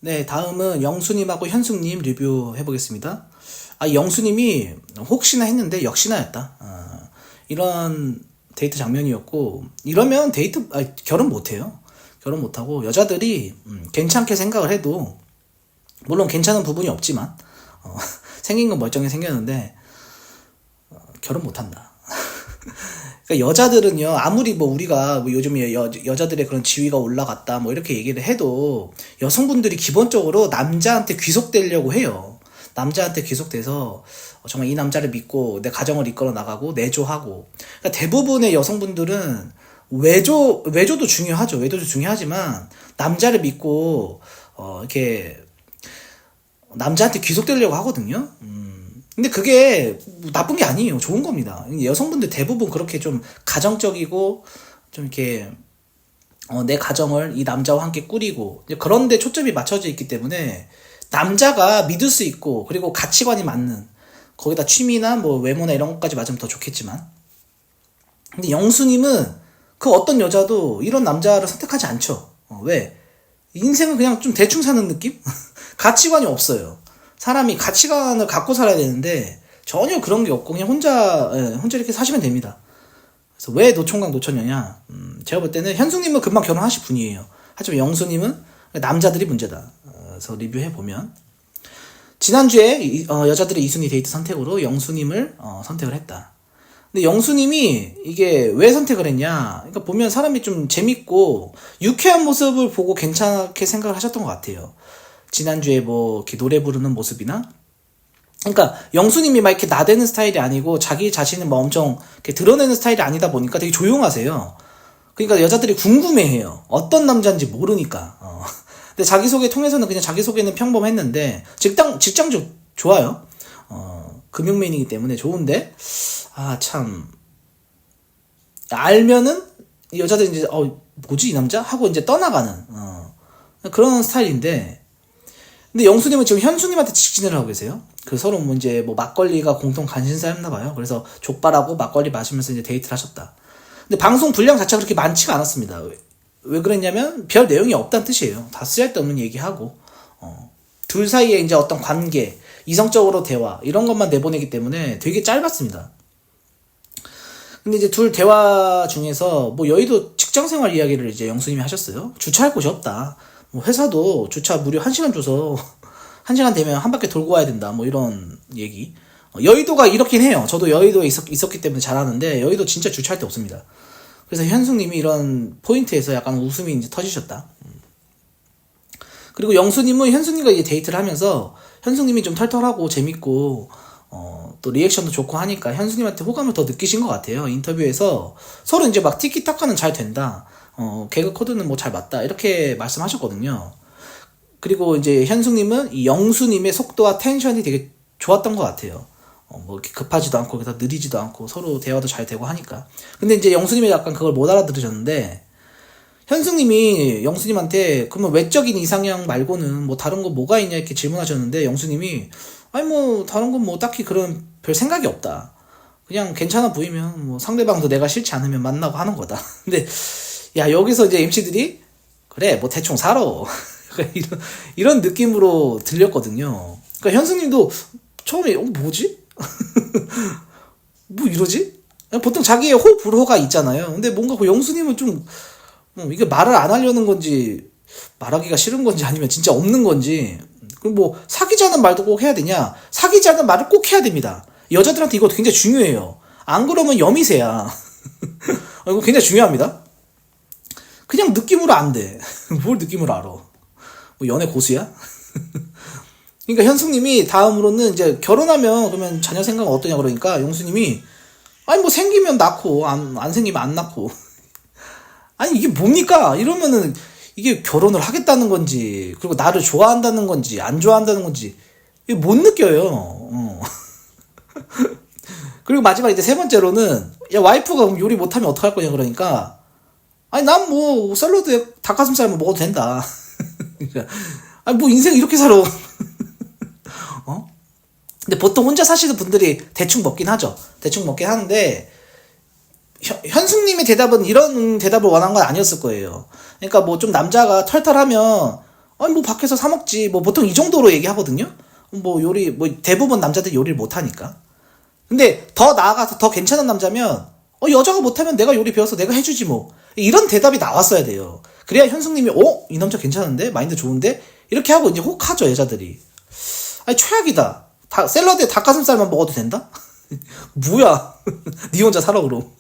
네, 다음은 영수님하고 현숙님 리뷰 해보겠습니다. 영수님이 혹시나 했는데 역시나였다. 이런 데이트 장면이었고, 이러면 결혼 못해요. 결혼 못하고, 여자들이 괜찮게 생각을 해도, 물론 괜찮은 부분이 없지만, 생긴 건 멀쩡히 생겼는데, 결혼 못한다. 그러니까 여자들은요, 아무리 우리가 요즘에 여자들의 그런 지위가 올라갔다 이렇게 얘기를 해도 여성분들이 기본적으로 남자한테 귀속되려고 해요. 남자한테 귀속돼서 정말 이 남자를 믿고 내 가정을 이끌어 나가고 내조하고. 그러니까 대부분의 여성분들은 외조도 중요하죠. 외조도 중요하지만 남자를 믿고 이렇게 남자한테 귀속되려고 하거든요. 근데 그게 나쁜 게 아니에요. 좋은 겁니다. 여성분들 대부분 그렇게 좀 가정적이고 좀 이렇게 내 가정을 이 남자와 함께 꾸리고 그런데 초점이 맞춰져 있기 때문에 남자가 믿을 수 있고 그리고 가치관이 맞는 거기다 취미나 외모나 이런 것까지 맞으면 더 좋겠지만 근데 영수님은 그 어떤 여자도 이런 남자를 선택하지 않죠. 왜? 인생은 그냥 좀 대충 사는 느낌? 가치관이 없어요. 사람이 가치관을 갖고 살아야 되는데 전혀 그런 게 없고 그냥 혼자 이렇게 사시면 됩니다. 그래서 왜 노총각 노처녀냐? 제가 볼 때는 현숙님은 금방 결혼하실 분이에요. 하지만 영수님은 남자들이 문제다. 그래서 리뷰해보면 지난주에 여자들의 2순위 데이트 선택으로 영수님을 선택을 했다. 근데 영수님이 이게 왜 선택을 했냐? 그러니까 보면 사람이 좀 재밌고 유쾌한 모습을 보고 괜찮게 생각을 하셨던 것 같아요. 지난주에 이렇게 노래 부르는 모습이나 그러니까 영수님이 막 이렇게 나대는 스타일이 아니고 자기 자신을 엄청 이렇게 드러내는 스타일이 아니다 보니까 되게 조용하세요. 그러니까 여자들이 궁금해해요. 어떤 남자인지 모르니까. 근데 자기소개 통해서는 그냥 자기소개는 평범했는데 직장 좋아요. 금융맨이기 때문에 좋은데 참 알면은 여자들이 이제 뭐지 이 남자? 하고 이제 떠나가는 그런 스타일인데 근데 영수님은 지금 현수님한테 직진을 하고 계세요. 서로 이제 막걸리가 공통 관심사였나봐요. 그래서 족발하고 막걸리 마시면서 이제 데이트를 하셨다. 근데 방송 분량 자체가 그렇게 많지가 않았습니다. 왜 그랬냐면 별 내용이 없다는 뜻이에요. 다 쓰잘데없는 얘기하고 둘 사이에 이제 어떤 관계, 이성적으로 대화 이런 것만 내보내기 때문에 되게 짧았습니다. 근데 이제 둘 대화 중에서 여의도 직장생활 이야기를 이제 영수님이 하셨어요. 주차할 곳이 없다. 회사도 주차 무료 1시간 줘서 1시간 되면 한 바퀴 돌고 와야 된다. 이런 얘기. 여의도가 이렇긴 해요. 저도 여의도에 있었기 때문에 잘 아는데 여의도 진짜 주차할 데 없습니다. 그래서 현숙님이 이런 포인트에서 약간 웃음이 이제 터지셨다. 그리고 영수님은 현숙님과 이제 데이트를 하면서 현숙님이 좀 털털하고 재밌고 또 리액션도 좋고 하니까 현숙님한테 호감을 더 느끼신 것 같아요. 인터뷰에서 서로 이제 막 티키타카는 잘 된다. 개그 코드는 잘 맞다. 이렇게 말씀하셨거든요. 그리고 이제 현숙님은 이 영수님의 속도와 텐션이 되게 좋았던 것 같아요. 이렇게 급하지도 않고, 그다 느리지도 않고, 서로 대화도 잘 되고 하니까. 근데 이제 영수님이 약간 그걸 못 알아들으셨는데, 현숙님이 영수님한테, 그러면 외적인 이상형 말고는 다른 거 뭐가 있냐 이렇게 질문하셨는데, 영수님이, 다른 건 딱히 그런 별 생각이 없다. 그냥 괜찮아 보이면, 상대방도 내가 싫지 않으면 만나고 하는 거다. 근데, 여기서 이제 MC들이, 그래, 대충 살아. 이런 느낌으로 들렸거든요. 그러니까 현숙님도 처음에, 뭐지? 이러지? 보통 자기의 호불호가 있잖아요. 근데 뭔가 영수님은 좀, 이게 말을 안 하려는 건지, 말하기가 싫은 건지 아니면 진짜 없는 건지, 그럼 사귀자는 말도 꼭 해야 되냐? 사귀자는 말을 꼭 해야 됩니다. 여자들한테 이거 굉장히 중요해요. 안 그러면 여미새야. 이거 굉장히 중요합니다. 그냥 느낌으로 안 돼. 뭘 느낌으로 알아? 연애 고수야? 그러니까 현숙님이 다음으로는 이제 결혼하면 그러면 자녀 생각은 어떠냐 그러니까 영수님이 생기면 낳고 안 생기면 안 낳고 이게 뭡니까? 이러면은 이게 결혼을 하겠다는 건지 그리고 나를 좋아한다는 건지 안 좋아한다는 건지 이게 못 느껴요. 그리고 마지막 이제 세 번째로는 와이프가 요리 못하면 어떡할 거냐 그러니까 난 샐러드에 닭가슴살만 먹어도 된다. 인생 이렇게 살아. 근데 보통 혼자 사시는 분들이 대충 먹긴 하죠. 대충 먹긴 하는데, 현숙님의 대답은 이런 대답을 원한 건 아니었을 거예요. 그러니까 좀 남자가 털털하면, 아니 뭐 밖에서 사 먹지. 뭐 보통 이 정도로 얘기하거든요. 뭐 요리 뭐 대부분 남자들 요리를 못 하니까. 근데 더 나아가서 더 괜찮은 남자면 여자가 못하면 내가 요리 배워서 내가 해주지 뭐. 이런 대답이 나왔어야 돼요. 그래야 현숙님이 이 남자 괜찮은데? 마인드 좋은데? 이렇게 하고 이제 혹하죠, 여자들이. 아니 최악이다. 샐러드에 닭가슴살만 먹어도 된다? 뭐야. 니 혼자 살아 그럼.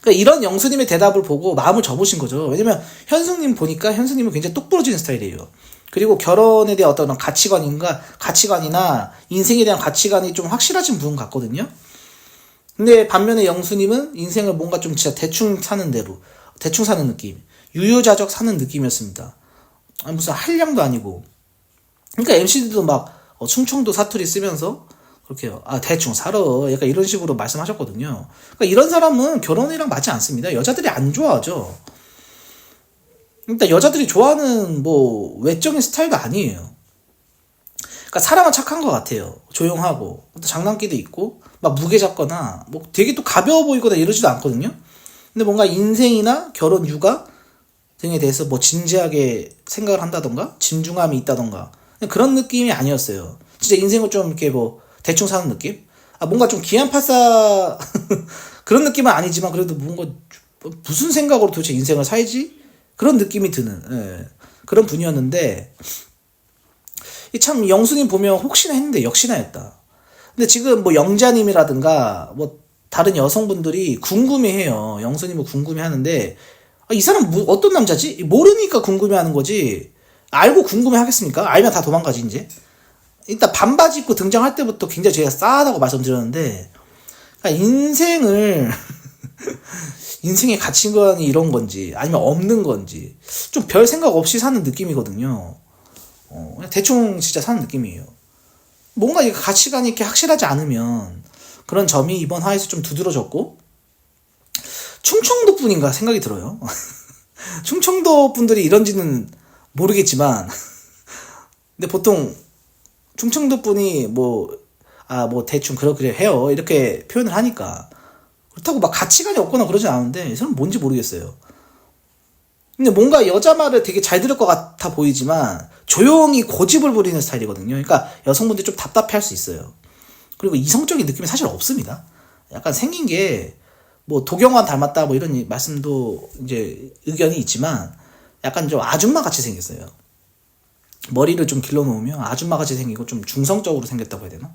그러니까 이런 영수님의 대답을 보고 마음을 접으신 거죠. 왜냐면 현숙님 보니까 현숙님은 굉장히 똑 부러지는 스타일이에요. 그리고 결혼에 대한 어떤 가치관이나 인생에 대한 가치관이 좀 확실하신 분 같거든요. 근데 반면에 영수님은 인생을 뭔가 좀 진짜 대충 사는 느낌, 유유자적 사는 느낌이었습니다. 아니, 무슨 한량도 아니고. 그러니까 MC들도 막 충청도 사투리 쓰면서 그렇게 대충 살아 약간 이런 식으로 말씀하셨거든요. 그러니까 이런 사람은 결혼이랑 맞지 않습니다. 여자들이 안 좋아하죠. 그러니까 여자들이 좋아하는 뭐 외적인 스타일도 아니에요. 그러니까 사람은 착한 것 같아요. 조용하고 또 장난기도 있고 막 무게 잡거나 뭐 되게 또 가벼워 보이거나 이러지도 않거든요. 근데 뭔가 인생이나 결혼, 육아 등에 대해서 뭐 진지하게 생각을 한다던가 진중함이 있다던가 그런 느낌이 아니었어요. 진짜 인생을 좀 이렇게 뭐 대충 사는 느낌? 뭔가 좀 기안팔사 그런 느낌은 아니지만 그래도 뭔가 무슨 생각으로 도대체 인생을 살지? 그런 느낌이 드는 그런 분이었는데 참 영수님 보면 혹시나 했는데 역시나였다. 근데 지금 뭐 영자님이라든가 뭐 다른 여성분들이 궁금해해요. 영수님을 궁금해하는데 이 사람 어떤 남자지? 모르니까 궁금해하는 거지. 알고 궁금해하겠습니까? 알면 다 도망가지 이제. 일단 반바지 입고 등장할 때부터 굉장히 제가 싸하다고 말씀드렸는데 그러니까 인생의 가치관이 이런 건지 아니면 없는 건지 좀 별 생각 없이 사는 느낌이거든요. 그냥 대충 진짜 사는 느낌이에요. 뭔가 이 가치관이 이렇게 확실하지 않으면 그런 점이 이번 화에서 좀 두드러졌고 충청도 분인가 생각이 들어요. 충청도 분들이 이런지는 모르겠지만 근데 보통 충청도 분이 뭐 대충 그래 해요 이렇게 표현을 하니까 그렇다고 막 가치관이 없거나 그러진 않은데 이 사람 뭔지 모르겠어요. 근데 뭔가 여자 말을 되게 잘 들을 것 같아 보이지만 조용히 고집을 부리는 스타일이거든요. 그러니까 여성분들이 좀 답답해할 수 있어요. 그리고 이성적인 느낌이 사실 없습니다. 약간 생긴 게 뭐 도경완 닮았다 뭐 이런 말씀도 이제 의견이 있지만 약간 좀 아줌마 같이 생겼어요. 머리를 좀 길러놓으면 아줌마 같이 생기고 좀 중성적으로 생겼다고 해야 되나?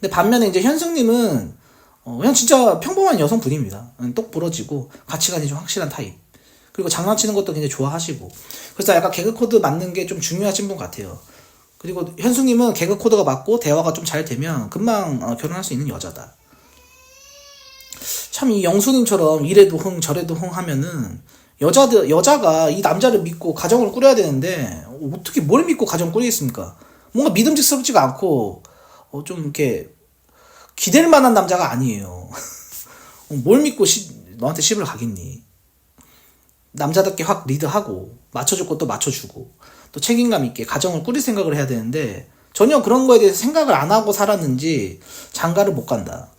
근데 반면에 이제 현숙님은 그냥 진짜 평범한 여성분입니다. 똑 부러지고 가치관이 좀 확실한 타입. 그리고 장난치는 것도 굉장히 좋아하시고. 그래서 약간 개그 코드 맞는 게 좀 중요하신 분 같아요. 그리고 현숙님은 개그 코드가 맞고 대화가 좀 잘 되면 금방 결혼할 수 있는 여자다. 참 이 영수님처럼 이래도 흥 저래도 흥 하면은 여자가 이 남자를 믿고 가정을 꾸려야 되는데 어떻게 뭘 믿고 가정 꾸리겠습니까? 뭔가 믿음직스럽지가 않고 좀 이렇게 기댈 만한 남자가 아니에요. 뭘 믿고 너한테 시집을 가겠니? 남자답게 확 리드하고 맞춰줄 것도 맞춰주고 또 책임감 있게 가정을 꾸릴 생각을 해야 되는데 전혀 그런 거에 대해서 생각을 안 하고 살았는지 장가를 못 간다.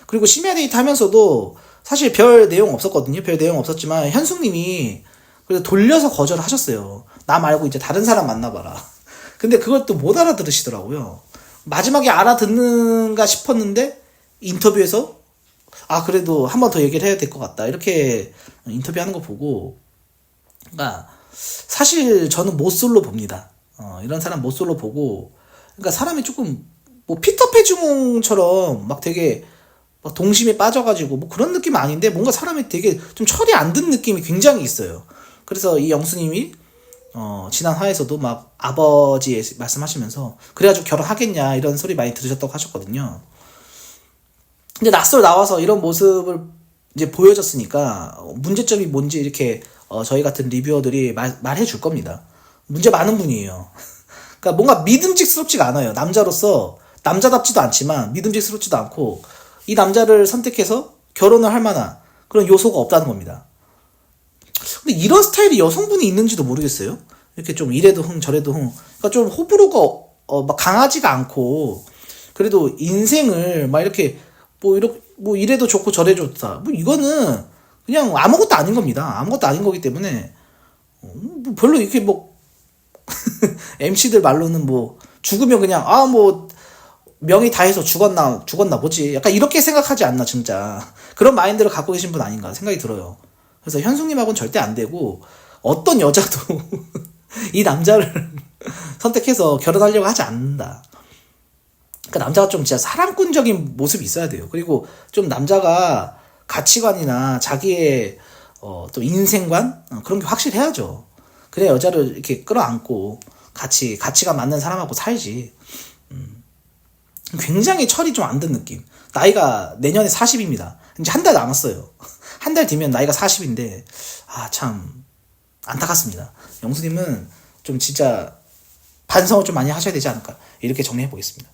그리고 심야 데이트 하면서도 사실 별 내용 없었거든요. 별 내용 없었지만 현숙님이 그래서 돌려서 거절을 하셨어요. 나 말고 이제 다른 사람 만나봐라. 근데 그걸 또 못 알아들으시더라고요. 마지막에 알아듣는가 싶었는데 인터뷰에서 그래도 한 번 더 얘기를 해야 될 것 같다. 이렇게 인터뷰하는 거 보고 그러니까 사실 저는 모쏠로 봅니다. 이런 사람 모쏠로 보고 그러니까 사람이 조금 뭐 피터 패주몽처럼 막 되게 막 동심에 빠져가지고 뭐 그런 느낌은 아닌데 뭔가 사람이 되게 좀 철이 안 든 느낌이 굉장히 있어요. 그래서 이 영수님이 지난 화에서도 막 아버지 말씀하시면서 그래가지고 결혼하겠냐 이런 소리 많이 들으셨다고 하셨거든요. 근데 낯설 나와서 이런 모습을 이제 보여줬으니까 문제점이 뭔지 이렇게 저희 같은 리뷰어들이 말해 줄 겁니다. 문제 많은 분이에요. 그러니까 뭔가 믿음직스럽지가 않아요. 남자로서 남자답지도 않지만 믿음직스럽지도 않고 이 남자를 선택해서 결혼을 할 만한 그런 요소가 없다는 겁니다. 근데 이런 스타일이 여성분이 있는지도 모르겠어요. 이렇게 좀 이래도 흥 저래도 흥 그러니까 좀 호불호가 막 강하지가 않고 그래도 인생을 막 이렇게 뭐 이래도 좋고 저래 좋다 뭐 이거는 그냥 아무것도 아닌 겁니다. 아무것도 아닌 거기 때문에 뭐 별로 이렇게 뭐 MC들 말로는 뭐 죽으면 그냥 아 뭐 명의 다해서 죽었나 보지. 약간 이렇게 생각하지 않나 진짜. 그런 마인드를 갖고 계신 분 아닌가 생각이 들어요. 그래서 현숙님하고는 절대 안 되고 어떤 여자도 이 남자를 선택해서 결혼하려고 하지 않는다. 그러니까 남자가 좀 진짜 사랑꾼적인 모습이 있어야 돼요. 그리고 좀 남자가 가치관이나 자기의 또 인생관 그런 게 확실해야죠. 그래야 여자를 이렇게 끌어안고 가치가 맞는 사람하고 살지. 굉장히 철이 좀 안 든 느낌. 나이가 내년에 40입니다. 이제 한 달 남았어요. 한 달 뒤면 나이가 40인데 참 안타깝습니다. 영수님은 좀 진짜 반성을 좀 많이 하셔야 되지 않을까 이렇게 정리해 보겠습니다.